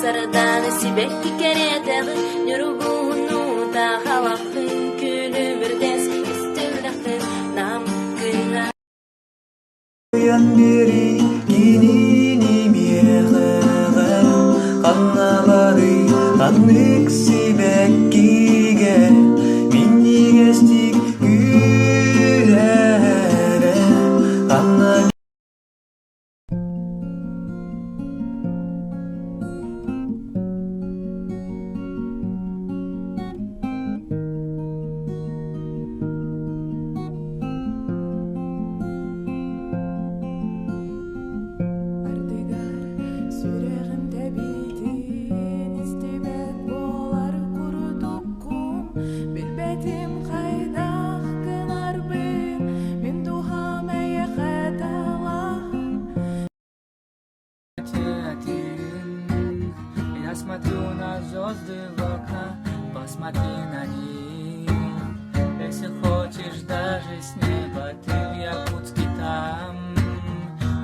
Sarıdan sibekki keretegi Nürgunu da halakın Külü birdes üstürdakın Nam kıyla Yan beri kinini miyekegen Kannaları kanlık sibekkige Minni gestik gülere Kanna Я смотрю на звезды в окна, посмотри на них. Если хочешь, даже с неба, ты в Якутске там.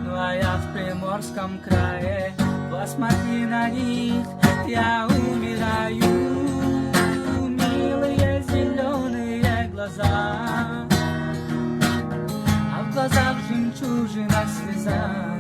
Ну а я в Приморском крае, посмотри на них, я умираю. Милые зеленые глаза, а в глазах жемчужина слеза.